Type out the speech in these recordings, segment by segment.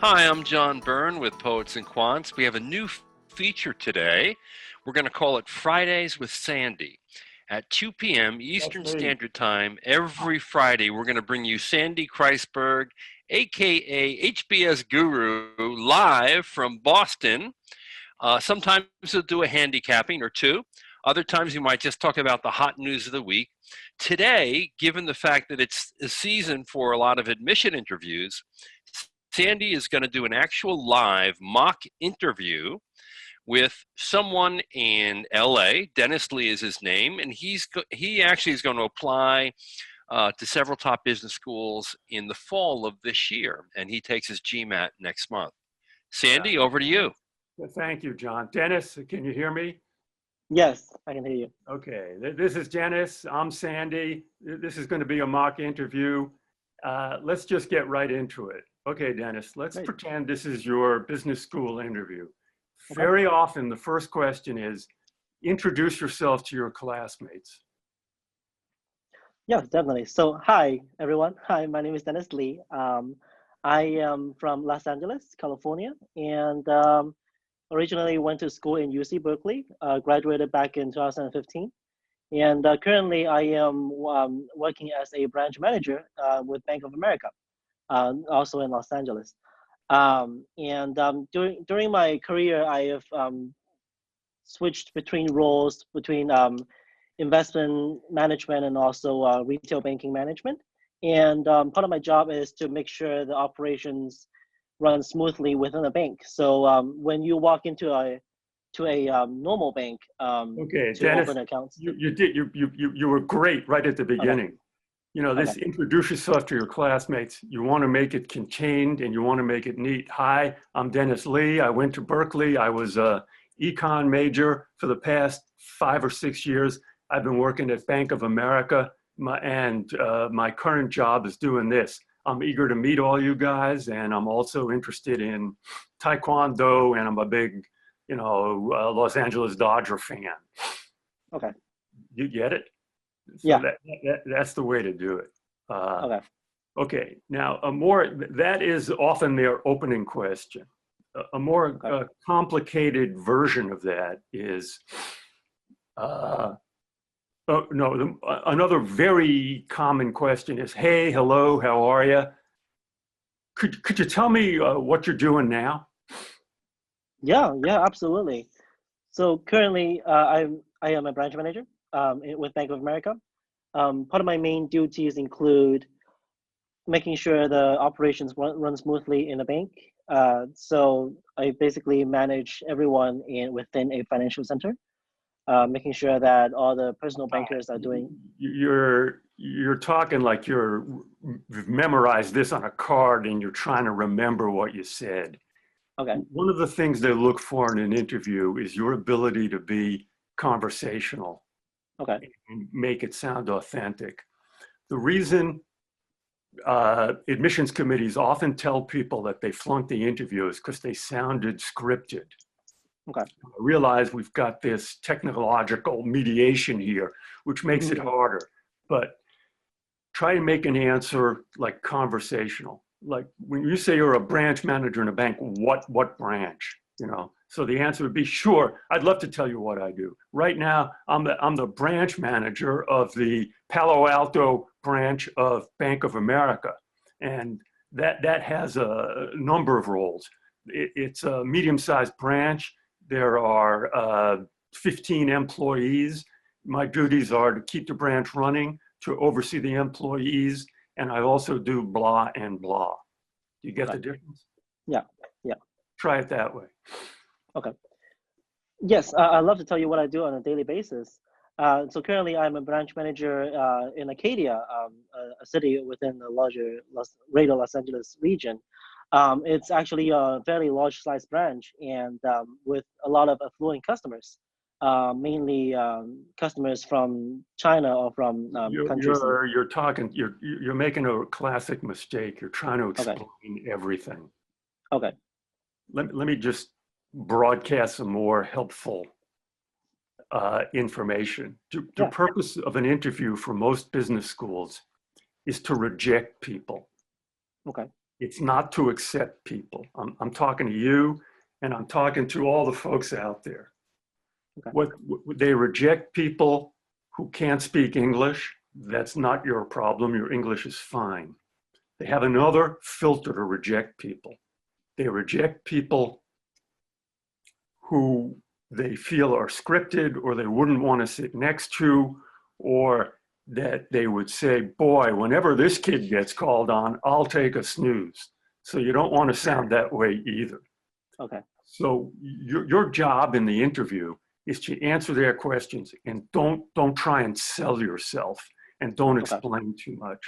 Hi, I'm John Byrne with Poets and Quants. We have a new feature today. We're going to call it Fridays with Sandy. At 2 p.m. Eastern Standard Time every Friday, we're going to bring you Sandy Kreisberg, aka HBSGuru, live from Boston. Sometimes we'll do a handicapping or two. Other times we might just talk about the hot news of the week. Today, given the fact that it's a season for a lot of admission interviews, Sandy is going to do an actual live mock interview with someone in LA. Dennis Lee is his name, and he actually is going to apply to several top business schools in the fall of this year, and he takes his GMAT next month. Sandy, over to you. Thank you, John. Dennis, can you hear me? Yes, I can hear you. Okay, this is Dennis. I'm Sandy. This is going to be a mock interview. Let's just get right into it. Okay, Dennis, let's pretend this is your business school interview. Okay. Very often, the first question is, introduce yourself to your classmates. Yeah, definitely. So, hi, everyone. Hi, my name is Dennis Lee. I am from Los Angeles, California, and originally went to school in UC Berkeley, graduated back in 2015. And currently, I am working as a branch manager with Bank of America, also in Los Angeles. During my career, I have switched between roles between investment management and also retail banking management. And part of my job is to make sure the operations run smoothly within a bank. So when you walk into a normal bank okay, to Dennis, open accounts, you were great right at the beginning. Okay. You know, this introduce yourself to your classmates. You want to make it contained and you want to make it neat. Hi, I'm Dennis Lee. I went to Berkeley. I was a econ major for the past 5 or 6 years. I've been working at Bank of America, my current job is doing this. I'm eager to meet all you guys, and I'm also interested in Taekwondo, and I'm a big, Los Angeles Dodger fan. Okay. You get it? So yeah. That's the way to do it. Okay. Okay. Now, that is often their opening question. A more complicated version of that is, another very common question is, hey, hello, how are you? Could you tell me what you're doing now? Yeah, absolutely. So currently, I am a branch manager with Bank of America. Part of my main duties include making sure the operations run smoothly in the bank. So I basically manage everyone within a financial center. Making sure that all the personal bankers are doing. You're talking like you've memorized this on a card and you're trying to remember what you said. Okay. One of the things they look for in an interview is your ability to be conversational. Okay. And make it sound authentic. The reason admissions committees often tell people that they flunked the interview is because they sounded scripted. Okay. I realize we've got this technological mediation here, which makes it harder, but try to make an answer like conversational. Like when you say you're a branch manager in a bank, what branch? So the answer would be, sure, I'd love to tell you what I do. Right now, I'm the branch manager of the Palo Alto branch of Bank of America. And that has a number of roles. It's a medium-sized branch. There are 15 employees. My duties are to keep the branch running, to oversee the employees, and I also do blah and blah. Do you get the difference? Yeah. Try it that way. Okay. Yes, I'd love to tell you what I do on a daily basis. So currently I'm a branch manager in Acadia, a city within the larger greater Los Angeles region. It's actually a fairly large size branch and with a lot of affluent customers, mainly customers from China or from countries. You're making a classic mistake. You're trying to explain everything. Okay. Let me just broadcast some more helpful information. The purpose of an interview for most business schools is to reject people. Okay. It's not to accept people. I'm talking to you, and I'm talking to all the folks out there. Okay. What they reject people who can't speak English. That's not your problem. Your English is fine. They have another filter to reject people. They reject people who they feel are scripted, or they wouldn't want to sit next to, or that they would say, boy, whenever this kid gets called on, I'll take a snooze. So you don't want to sound that way either. Okay. So your job in the interview is to answer their questions, and don't try and sell yourself, and don't explain too much.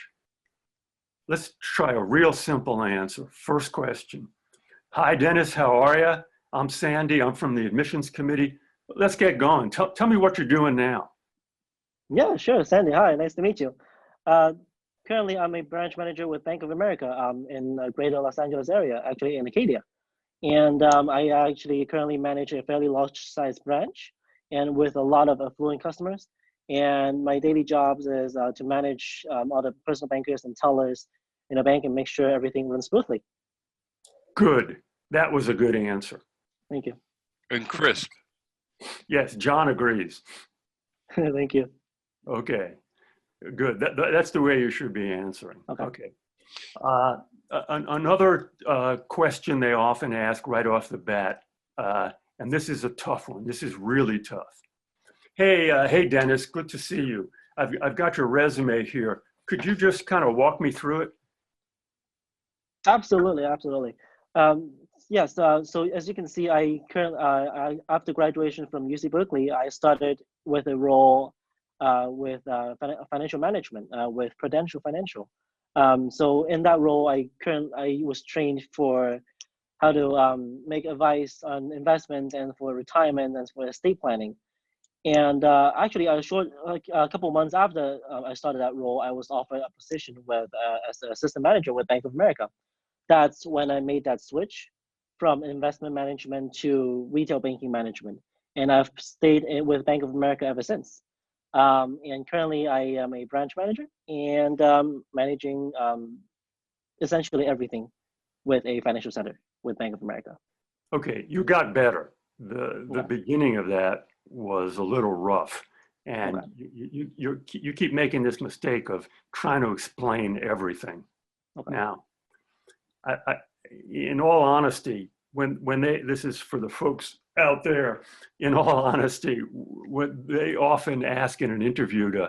Let's try a real simple answer. First question. Hi, Dennis, how are you? I'm Sandy, I'm from the admissions committee. Let's get going. Tell me what you're doing now. Yeah, sure. Sandy, hi, nice to meet you. Currently, I'm a branch manager with Bank of America in the greater Los Angeles area, actually in Acadia. And I actually currently manage a fairly large size branch and with a lot of affluent customers. And my daily jobs is to manage all the personal bankers and tellers in a bank and make sure everything runs smoothly. Good. That was a good answer. Thank you. And crisp. Yes, John agrees. Thank you. Okay, good. That's the way you should be answering. Okay. Another question they often ask right off the bat, and this is a tough one. This is really tough. Hey, Dennis, good to see you. I've got your resume here. Could you just kind of walk me through it? Absolutely. Yes. So as you can see, I currently after graduation from UC Berkeley, I started with a role with financial management with Prudential Financial. So in that role, I was trained for how to make advice on investment and for retirement and for estate planning. And actually, a couple months after I started that role, I was offered a position with as an assistant manager with Bank of America. That's when I made that switch from investment management to retail banking management. And I've stayed with Bank of America ever since. And currently I am a branch manager and managing essentially everything with a financial center with Bank of America. Okay, you got better. The beginning of that was a little rough. And you keep making this mistake of trying to explain everything. Now, in all honesty, this is for the folks out there, in all honesty, when they often ask in an interview to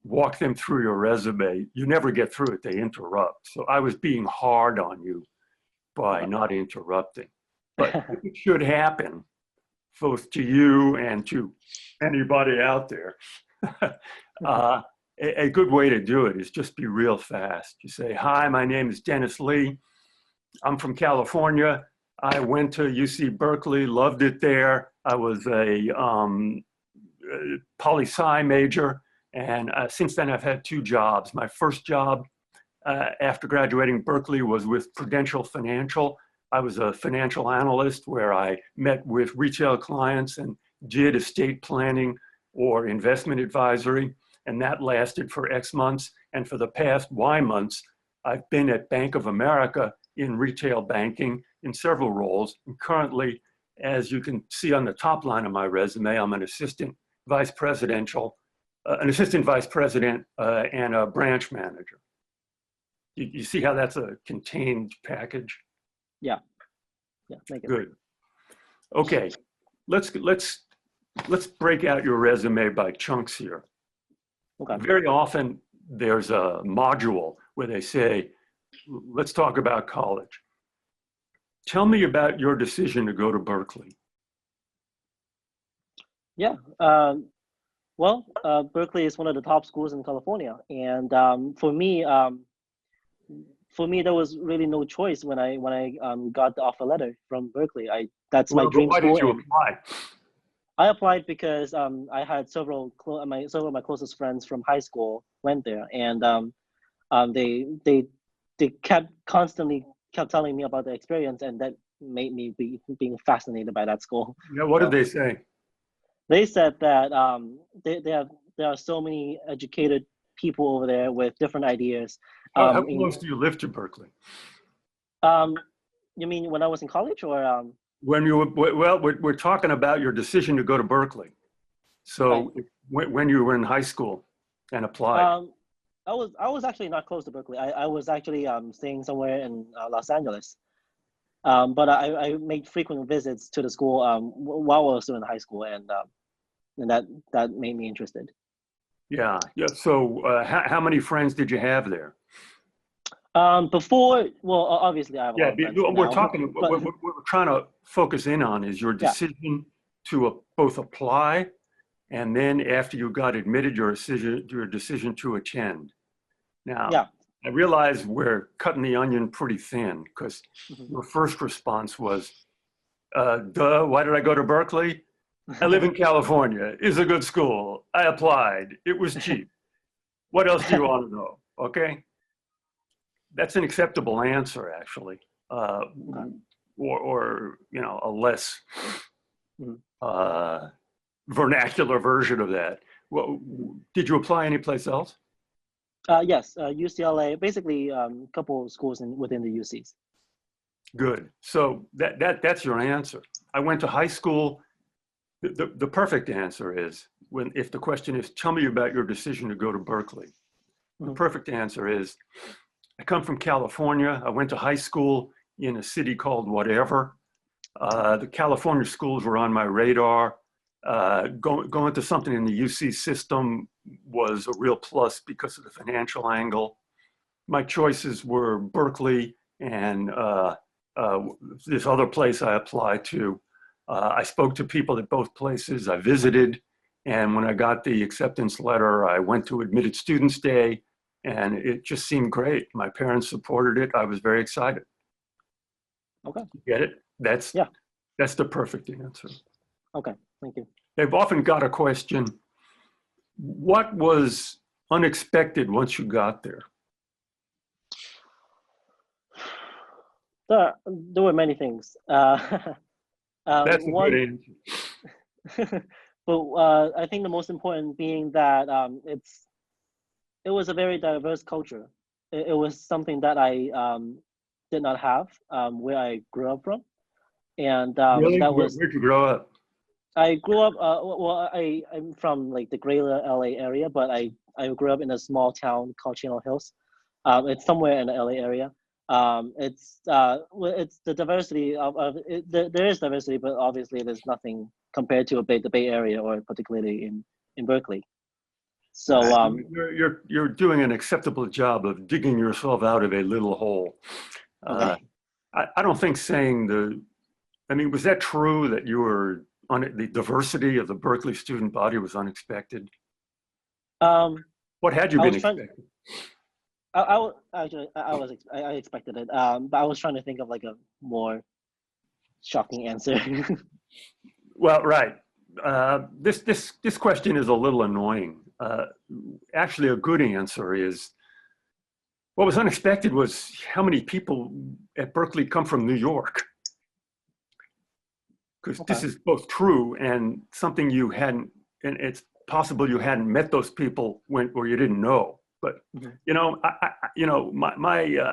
walk them through your resume, you never get through it, they interrupt. So I was being hard on you by not interrupting. But it should happen, both to you and to anybody out there. A good way to do it is just be real fast. You say, hi, my name is Dennis Lee. I'm from California. I went to UC Berkeley, loved it there. I was a poli-sci major, and since then I've had 2 jobs. My first job after graduating Berkeley was with Prudential Financial. I was a financial analyst where I met with retail clients and did estate planning or investment advisory, and that lasted for X months. And for the past Y months, I've been at Bank of America in retail banking in several roles. And currently, as you can see on the top line of my resume, I'm an assistant vice president and a branch manager. You see how that's a contained package? Yeah. Thank you. Good. Okay, let's break out your resume by chunks here. Okay. Very often there's a module where they say, let's talk about college. Tell me about your decision to go to Berkeley. Yeah. Berkeley is one of the top schools in California, and for me, there was really no choice when I got the offer letter from Berkeley. That's my dream why school. Why did you apply? I applied because I had several of my closest friends from high school went there, and they kept telling me about the experience, and that made me being fascinated by that school. Yeah, what did they say? They said that there are so many educated people over there with different ideas. How close do you live to Berkeley? Um, you mean when I was in college, or When you were, well, we're talking about your decision to go to Berkeley. right? So when you were in high school and applied. I was actually not close to Berkeley. I was actually staying somewhere in Los Angeles. But I made frequent visits to the school while I was still in high school, and that made me interested. Yeah, yeah. So how many friends did you have there? Before, well, obviously I have a lot Yeah, of friends we're now, talking, but what we're trying to focus in on is your yeah, decision to both apply and then after you got admitted, your decision to attend. Now, yeah. I realize we're cutting the onion pretty thin because Mhm. your first response was, duh, why did I go to Berkeley? I live in California. It's a good school. I applied. It was cheap. What else do you want to know? Okay. That's an acceptable answer, actually. Uh, Okay. or, a less Mhm. uh, vernacular version of that. Well, did you apply anyplace else? Yes, UCLA, basically a couple schools within the UCs. Good. So that's your answer. I went to high school. The perfect answer is if the question is, tell me about your decision to go to Berkeley. The Mhm. perfect answer is, I come from California. I went to high school in a city called whatever. The California schools were on my radar. Going to something in the UC system was a real plus because of the financial angle. My choices were Berkeley and this other place I applied to. I spoke to people at both places. I visited. And when I got the acceptance letter, I went to Admitted Students Day, and it just seemed great. My parents supported it. I was very excited. Okay. Get it? Yeah. That's the perfect answer. Okay. Thank you. They've often got a question, what was unexpected once you got there? There were many things. That's a good One, answer. but I think the most important being that it was a very diverse culture. It was something that I did not have where I grew up from, and Really? that was Where'd you grow up? I grew up. Well, I'm from like the Greater LA area, but I grew up in a small town called Chino Hills. It's somewhere in the LA area. It's the diversity of it, there is diversity, but obviously there's nothing compared to the Bay Area or particularly in Berkeley. So You're doing an acceptable job of digging yourself out of a little hole. Uh, okay. I don't think I mean, was that true that you were on the diversity of the Berkeley student body was unexpected? What had you I been was trying. expecting? Actually I expected it. But I was trying to think of like a more shocking answer. Well, right. This question is a little annoying. Actually, a good answer is what was unexpected was how many people at Berkeley come from New York. Because Okay. this is both true and something you hadn't, and it's possible you hadn't met those people or you didn't know. But Mhm.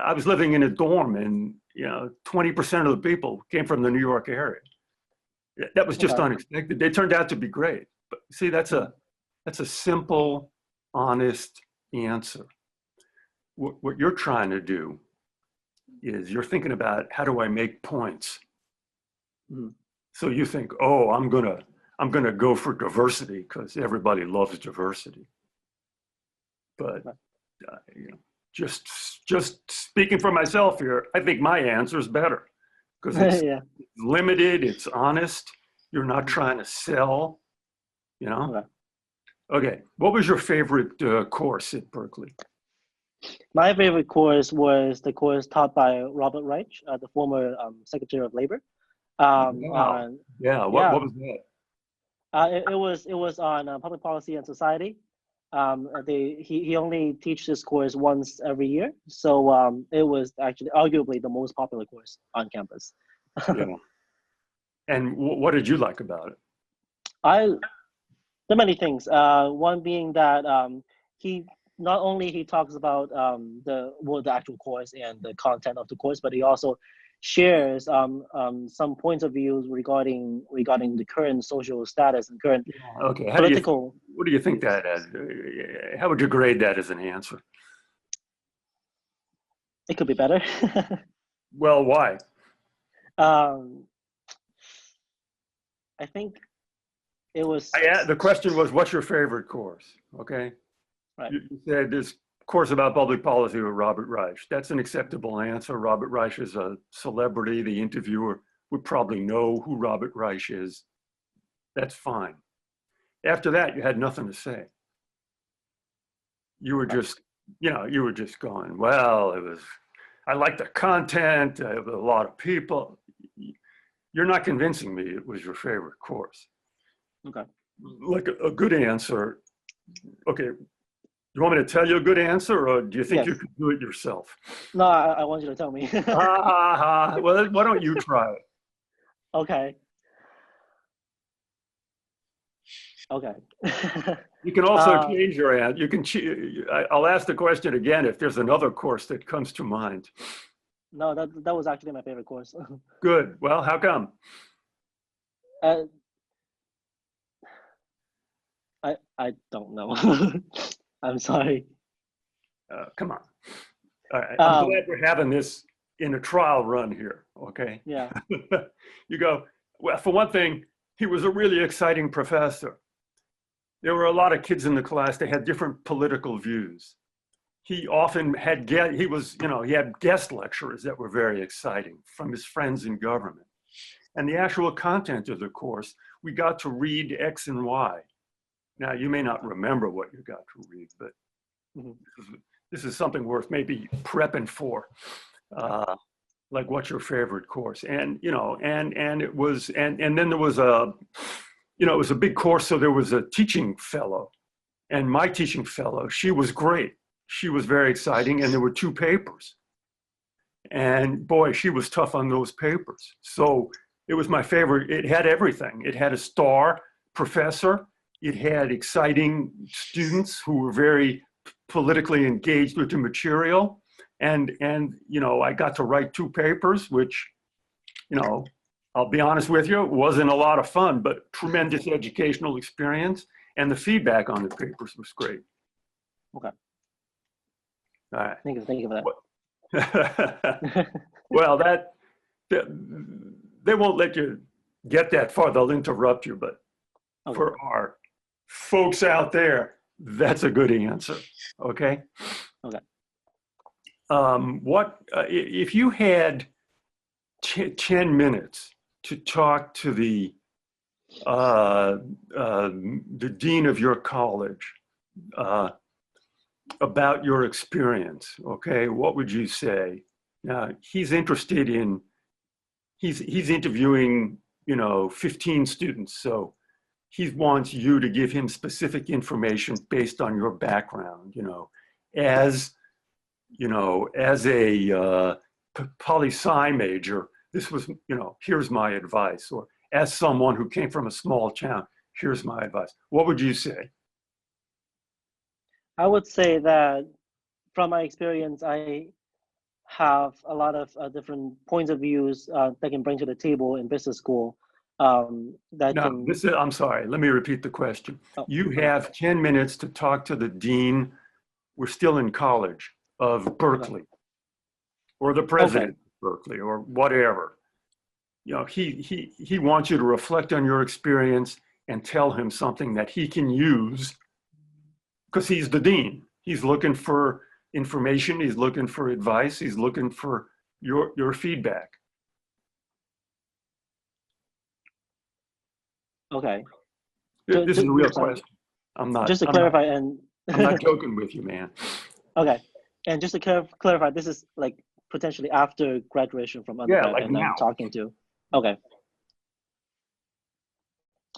I was living in a dorm, and 20% of the people came from the New York area. That was just Okay. unexpected. They turned out to be great. But see, that's a simple, honest answer. What you're trying to do is you're thinking about how do I make points. Mhm. So you think, oh, I'm gonna go for diversity because everybody loves diversity. But just speaking for myself here, I think my answer is better because it's Yeah. limited, it's honest. You're not Mhm. trying to sell. Okay. Okay. What was your favorite course at Berkeley? My favorite course was the course taught by Robert Reich, the former Secretary of Labor. Wow. On Yeah. What Yeah, was that? it was on public policy and society. He only teaches this course once every year, so it was actually arguably the most popular course on campus. Yeah. And what did you like about it? I There are many things. One being that he not only he talks about the actual course and the content of the course, but he also shares some points of views regarding the current social status and current Okay. political. What do you think that is? How would you grade that as an answer? It could be better. Well, why? I think it was. The question was, what's your favorite course? Okay. Right. You said this course about public policy with Robert Reich. That's an acceptable answer. Robert Reich is a celebrity. The interviewer would probably know who Robert Reich is. That's fine. After that, you had nothing to say. You were just, you were just going, well, I like the content, there was a lot of people. You're not convincing me it was your favorite course. Okay. Like a good answer, okay, you want me to tell you a good answer, or do you think you could do it yourself? No, I want you to tell me. Well, why don't you try it? Okay. Okay. You can also change your answer. You can. I'll ask the question again if there's another course that comes to mind. No, that was actually my favorite course. Good. Well, how come? I don't know. I'm sorry. Come on. All right. I'm glad we're having this in a trial run here. Okay. Yeah. You go, well, for one thing, he was a really exciting professor. There were a lot of kids in the class. They had different political views. He often had he had guest lecturers that were very exciting from his friends in government. And the actual content of the course, we got to read X and Y. Now, you may not remember what you got to read, but this is something worth maybe prepping for. Like, what's your favorite course? And, it was, and then there was it was a big course. So there was a teaching fellow, and my teaching fellow, she was great. She was very exciting. And there were 2 papers, and boy, she was tough on those papers. So it was my favorite. It had everything. It had a star professor. It had exciting students who were very politically engaged with the material. And I got to write 2 papers, which, I'll be honest with you, wasn't a lot of fun, but tremendous educational experience. And the feedback on the papers was great. Okay. All right. Thank you for that. Well, they won't let you get that far. They'll interrupt you, but for our folks out there, that's a good answer. Okay. Okay. If you had 10 minutes to talk to the dean of your college about your experience, okay, what would you say? Now, he's interviewing, 15 students, so he wants you to give him specific information based on your background, as a poli-sci major, this was, here's my advice. Or as someone who came from a small town, here's my advice. What would you say? I would say that from my experience, I have a lot of different points of views that I can bring to the table in business school. I'm sorry, let me repeat the question. You have 10 minutes to talk to the dean, we're still in college, of Berkeley, or the president of Berkeley, or whatever. He wants you to reflect on your experience and tell him something that he can use, because he's the dean. He's looking for information, he's looking for advice, he's looking for your feedback. Okay. This is a real question. I'm not joking with you, man. Okay. And just to clarify, this is like potentially after graduation from undergrad, like and now. I'm talking to. Okay.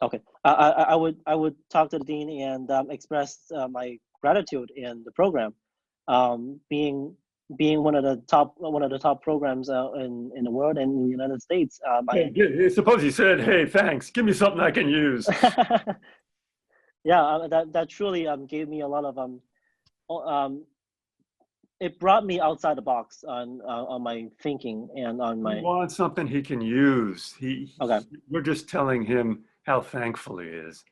Okay. I would talk to the dean and express my gratitude in the program, being one of the top programs in the world and in the United States. Suppose you said, "Hey, thanks. Give me something I can use." Yeah, that truly gave me a lot of it brought me outside the box on my thinking and on We my. want something he can use. Okay. We're just telling him how thankful he is,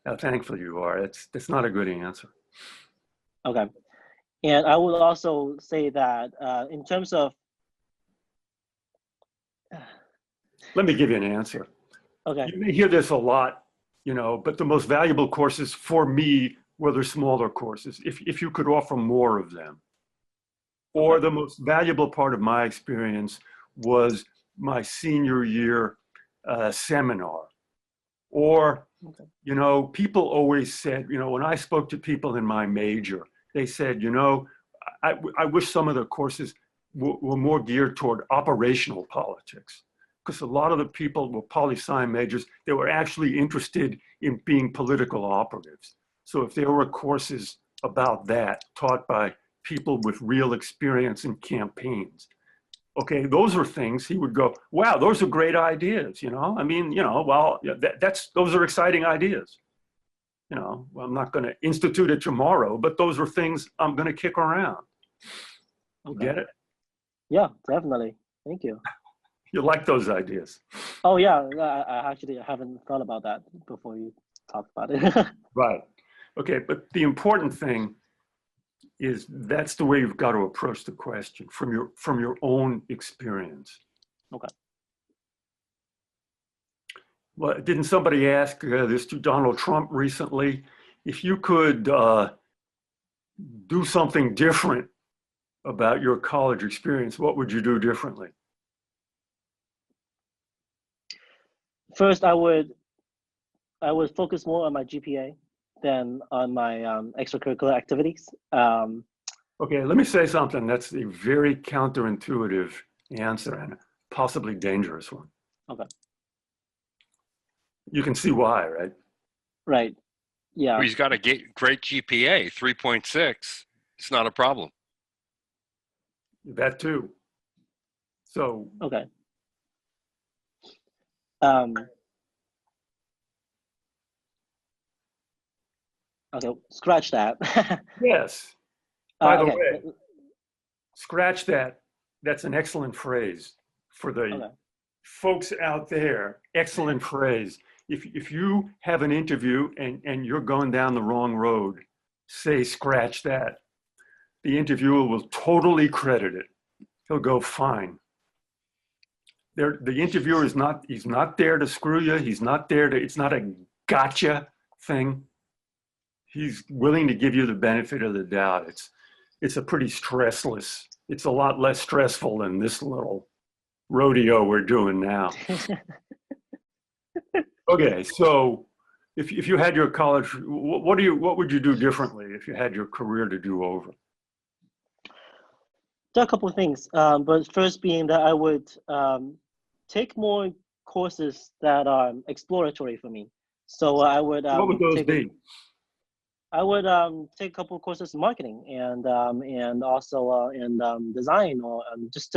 how thankful you are. That's not a good answer. Okay. And I would also say that in terms of. Let me give you an answer. Okay. You may hear this a lot, but the most valuable courses for me were the smaller courses, if you could offer more of them. Or the most valuable part of my experience was my senior year seminar. Or, people always said, when I spoke to people in my major, they said, I wish some of the courses were more geared toward operational politics. Because a lot of the people were poli-sci majors, they were actually interested in being political operatives. So if there were courses about that taught by people with real experience in campaigns, okay, those are things he would go, wow, those are great ideas, those are exciting ideas. Well, I'm not going to institute it tomorrow, but those are things I'm going to kick around. Okay. Get it? Yeah, definitely. Thank you. You like those ideas? Oh yeah, I actually haven't thought about that before you talked about it. Right. Okay, but the important thing is that's the way you've got to approach the question from your own experience. Okay. Well, didn't somebody ask this to Donald Trump recently? If you could do something different about your college experience, what would you do differently? First, I would focus more on my GPA than on my extracurricular activities. Okay, let me say something. That's a very counterintuitive answer and possibly dangerous one. Okay. You can see why, right? Right. Yeah. Well, he's got a great GPA, 3.6. It's not a problem. That too. So. Okay. Okay, scratch that. Yes. By the okay. way, scratch that. That's an excellent phrase for the folks out there. Excellent phrase. If you have an interview and you're going down the wrong road, say scratch that. The interviewer will totally credit it. He'll go, fine. The interviewer he's not there to screw you. He's not there to, it's not a gotcha thing. He's willing to give you the benefit of the doubt. It's a pretty stressless, it's a lot less stressful than this little rodeo we're doing now. Okay, so if you had your college, what would you do differently if you had your career to do over? There are a couple of things, but first being that I would take more courses that are exploratory for me. So I would what would those be? I would take a couple of courses in marketing and also in design, or just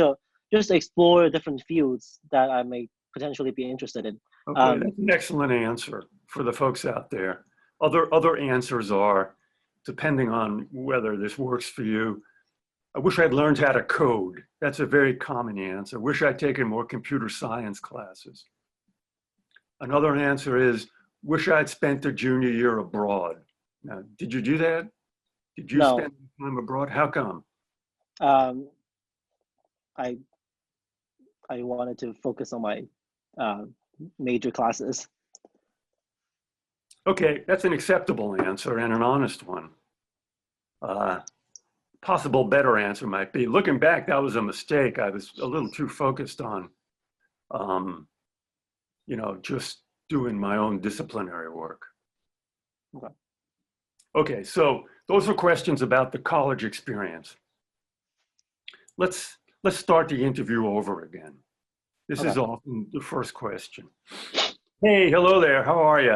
explore different fields that I may potentially be interested in. Okay, that's an excellent answer for the folks out there. Other answers are, depending on whether this works for you, I wish I'd learned how to code. That's a very common answer. Wish I'd taken more computer science classes. Another answer is, wish I'd spent a junior year abroad. Now, did you do that? Did you spend time abroad? How come? I wanted to focus on my major classes. Okay, that's an acceptable answer and an honest one. Possible better answer might be, looking back, that was a mistake. I was a little too focused on, just doing my own disciplinary work. Okay. Okay, so those are questions about the college experience. Let's start the interview over again. This is often the first question. Hey, hello there. How are you?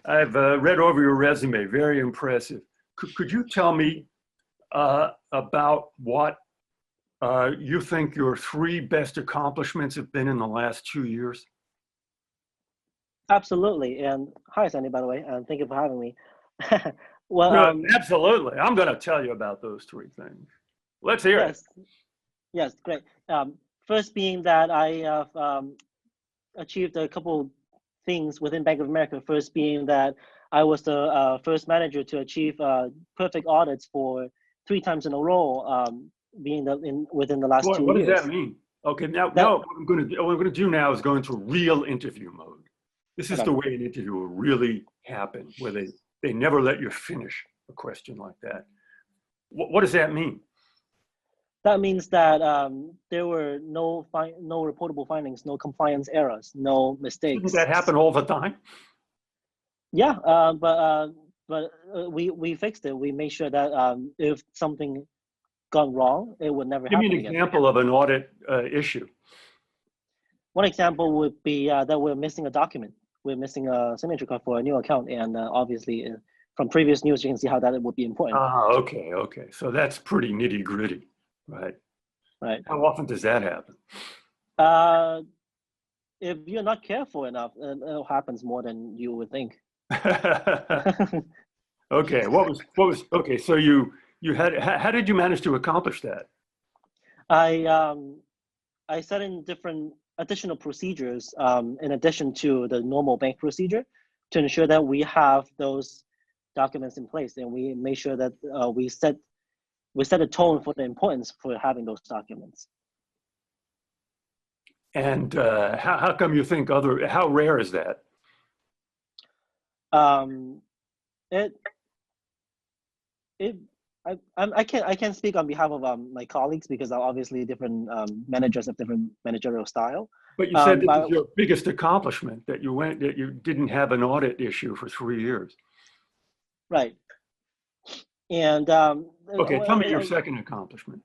I've read over your resume. Very impressive. Could you tell me about what you think your 3 best accomplishments have been in the last 2 years? Absolutely. And hi, Sandy, by the way, and thank you for having me. Well, Good, absolutely. I'm going to tell you about those three things. Let's hear it. yes, yes, great. First being that I have achieved a couple things within Bank of America. First being that I was the first manager to achieve perfect audits for 3 times in a row, within the last Boy, 2 what does years. that mean? Okay, now That, what I'm going to do now is go into real interview mode. This is okay. the way an interview will really happen, where they never let you finish a question like that. What does that mean? That means that there were no reportable findings, no compliance errors, no mistakes. Shouldn't that happen all the time? Yeah, but we fixed it. We made sure that if something gone wrong, it would never Give me happen an again. example of an audit issue. One example would be that we're missing a document. We're missing a signature card for a new account, and obviously from previous news, you can see how that would be important. Ah, okay. So that's pretty nitty gritty, right? Right. How often does that happen? If you're not careful enough, it happens more than you would think. Okay. Okay? So you had. How did you manage to accomplish that? I set in different additional procedures in addition to the normal bank procedure to ensure that we have those documents in place, and we make sure that we set a tone for the importance for having those documents. And how come you think how rare is that? I can't speak on behalf of my colleagues because obviously different managers have different managerial style. But you said this is your biggest accomplishment, that you didn't have an audit issue for 3 years. Right. And okay, tell me your second accomplishment.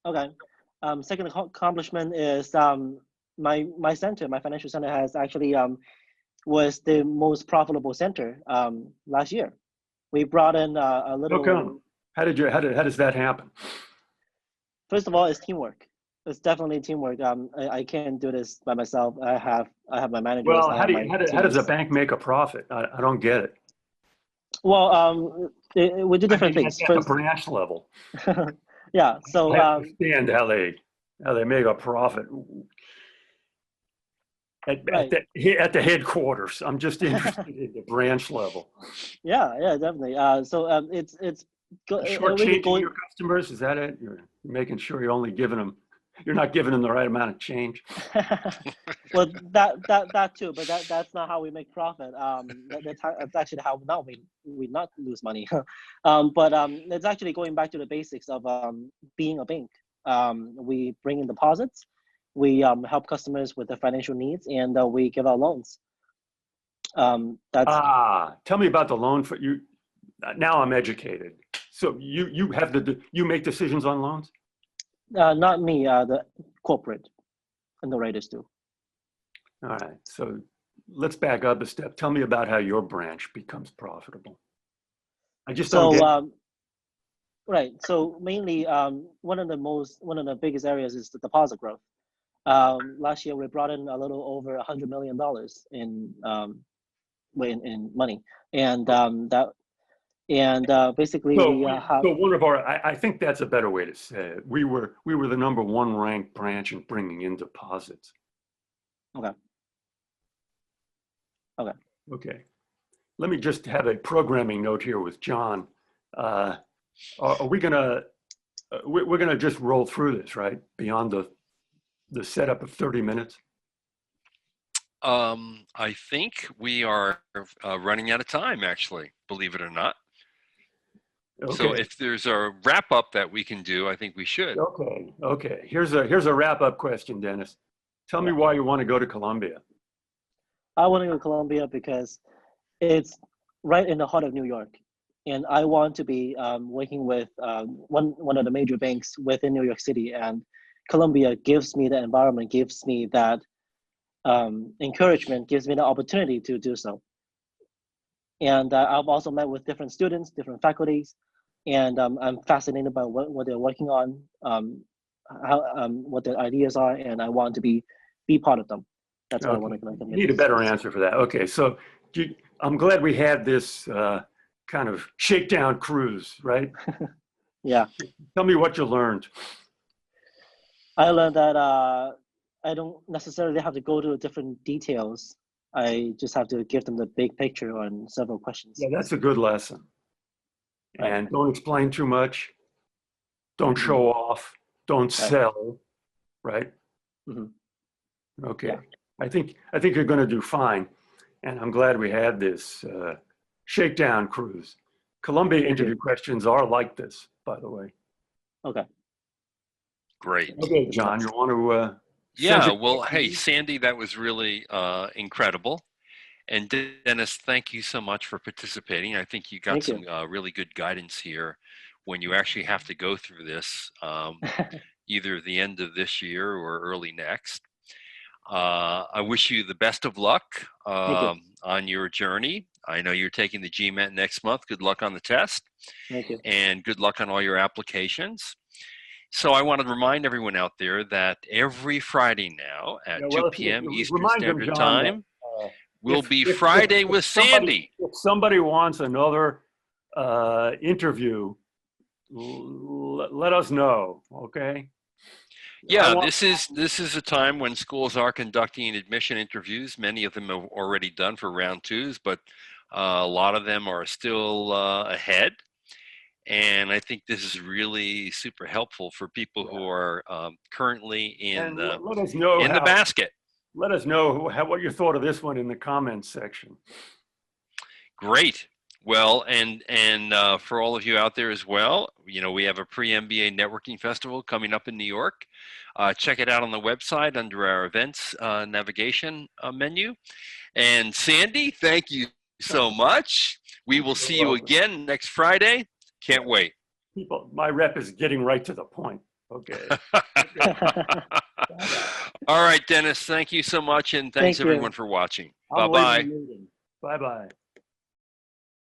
Okay. Second accomplishment is my center, my financial center has actually was the most profitable center last year. We brought in a little. Okay. How does that happen? First of all, it's teamwork. It's definitely teamwork. I can't do this by myself. I have my managers. Well, how does a bank make a profit? I don't get it. Well, we do different things. At the branch level. Yeah. So I understand how they make a profit at the headquarters. I'm just interested in the branch level. Yeah, definitely. So it's shortchanging your customers. Is that it? You're making sure you're not giving them the right amount of change. Well, that too, but that's not how we make profit. That's actually how now we not lose money. But it's actually going back to the basics of being a bank. We bring in deposits, we help customers with their financial needs, and we give out loans. Tell me about the loan for you. Now I'm educated. So you make decisions on loans? Not me, the corporate underwriters do. All right, so let's back up a step. Tell me about how your branch becomes profitable. I just don't get right. So mainly, one of the biggest areas is the deposit growth. Last year we brought in a little over $100 million in money, and basically so one of our, I think that's a better way to say it. We were the number 1 ranked branch in bringing in deposits. Okay. Let me just have a programming note here with John. Are we gonna we're gonna just roll through this, right? Beyond the setup of 30 minutes. I think we are running out of time, actually, believe it or not. Okay. So if there's a wrap up that we can do, I think we should. Okay. Here's a wrap up question, Dennis. Tell me why you want to go to Columbia. I want to go to Columbia because it's right in the heart of New York, and I want to be working with one of the major banks within New York City, and Columbia gives me that environment, gives me that encouragement, gives me the opportunity to do so. And I've also met with different students, different faculties, and I'm fascinated by what they're working on, what their ideas are, and I want to be part of them. That's why I want to connect them. You need a better answer for that. Okay, so I'm glad we had this kind of shakedown cruise, right? Yeah. Tell me what you learned. I learned that I don't necessarily have to go to different details. I just have to give them the big picture on several questions. Yeah, that's a good lesson. Right. And don't explain too much. Don't show off. Don't sell. Right? Okay. Yeah. I think you're going to do fine. And I'm glad we had this shakedown cruise. Columbia interview questions are like this, by the way. Okay. Great. Okay, John, you want to? Yeah, well, hey, Sandy, that was really incredible. And Dennis, thank you so much for participating. I think you got some really good guidance here when you actually have to go through this, either the end of this year or early next. I wish you the best of luck on your journey. I know you're taking the GMAT next month. Good luck on the test. Thank you. And good luck on all your applications. So I want to remind everyone out there that every Friday now at 2 p.m. Eastern Standard Time will be Friday with Sandy. If somebody wants another interview, let us know, okay? Yeah, this is a time when schools are conducting admission interviews. Many of them have already done for round 2s, but a lot of them are still ahead. And I think this is really super helpful for people who are currently in the basket. Let us know what you thought of this one in the comments section. Great. Well, and for all of you out there as well, you know, we have a pre-MBA networking festival coming up in New York. Check it out on the website under our events navigation menu. And Sandy, thank you so much. We will see you again next Friday. Can't wait. My rep is getting right to the point. Okay. All right, Dennis, thank you so much. And thanks everyone for watching. Bye-bye. Bye-bye.